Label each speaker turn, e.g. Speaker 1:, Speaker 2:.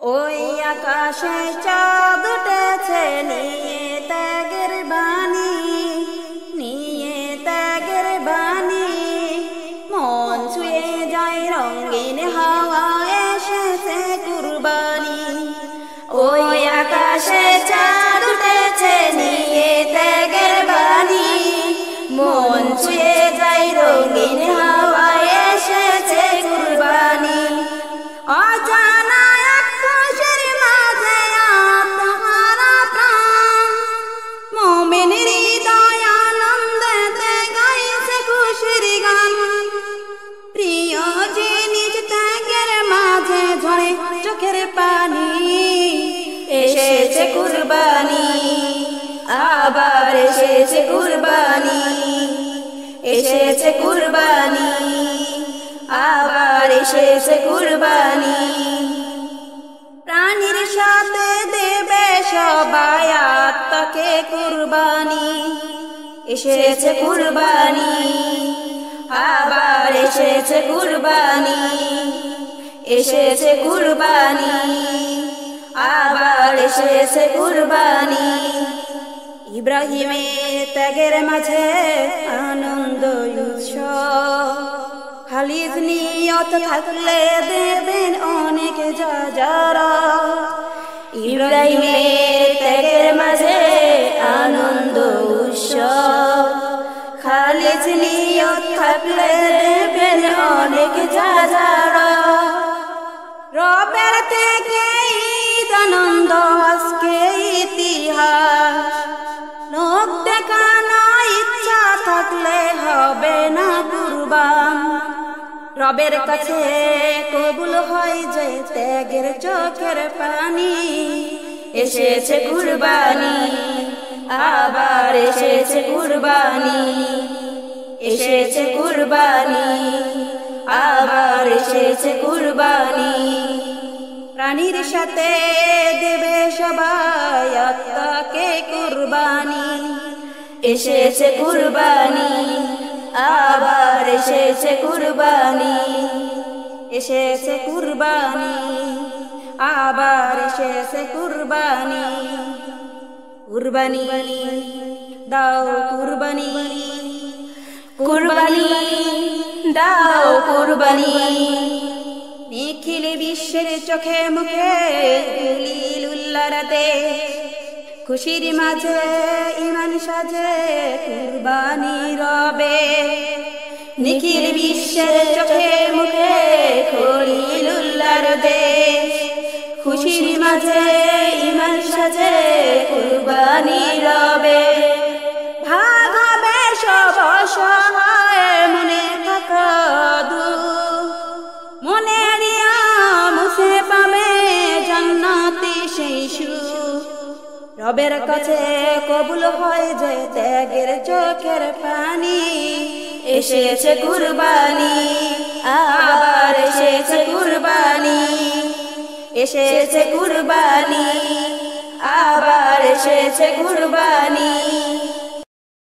Speaker 1: ওই আকাশে চাঁদ উঠেছে নিয়ে ত্যাগের বাণী, নিয়ে ত্যাগের বাণী। মন ছুঁয়ে যায় রঙিন হাওয়া, এসেছে কুরবানি। ওই আকাশে চাঁদ উঠেছে নিয়ে ত্যাগের বাণী, মন ছুঁয়ে যায় রঙিন হাওয়া, এসেছে কুরবানি। অজানা এক খুশির মাঝে আত্মহারা প্রাণ, মুমিন হৃদয় আনন্দেতে গাইছে খুশির গান। প্রিয় জিনিস ত্যাগের মাঝে ঝরে চোখের পানি, এসেছে কুরবানি, আবার এসেছে কুরবানি, এসেছে কুরবানি, আবার এসেছে কুরবানি। প্রাণীর সাথে দেবে সবাই আত্মাকে কুরবানি, এসেছে কুরবানি, আবার এসেছে কুরবানি, এসেছে কুরবানি, আবার এসেছে কুরবানি। ইব্রাহিমের ত্যাগের মাঝে আনন্দ উৎসব, খালিদ নিয়ত থাকলে দেবেন অনেক যারা। ইব্রাহিমের ত্যাগের মাঝে আনন্দ উৎসব, খালিদ নিয়ত থাকলে দেবেন অনেক যারা। রবের থেকে ঈদ আনন্দ আজকে ইতিহাস, লোক দেখানো ইচ্ছা থাকলে হবে না কুরবান। রবের কাছে কবুল হয় যে ত্যাগের চোখের পানি, এসেছে কুরবানি, আবার এসেছে কুরবানি, এসেছে কুরবানি, আবার এসেছে কুরবানি। প্রাণীর সাথে দেবে সবাই আত্মাকে কুরবানি, এসেছে কুরবানি, আবার এসেছে কুরবানি, এসেছে কুরবানি, আবার এসেছে কুরবানি। কুরবানি দাও কুরবানি, কুরবানি দাও কুরবানি। নিখিল বিশ্বের চোখে মুখে উল্লার দেশ, খুশির মাঝে ইমান সাজে কুরবানি রবে। নিখিল বিশ্বের চোখে মুখে খলিলুল্লাহর দেশ, খুশির মাঝে ইমান সাজে কুরবানি রবে। ভাগ হবে সব অসহায় মনে থাকা দুঃখ, মনে নিয়া মুছে পাবে জান্নাতি সেই সুখ। রবের কাছে কবুল হয় যে ত্যাগের চোখের পানি, এসেছে কুরবানি, আবার এসেছে কুরবানি, এসেছে কুরবানি, আবার এসেছে কুরবানি।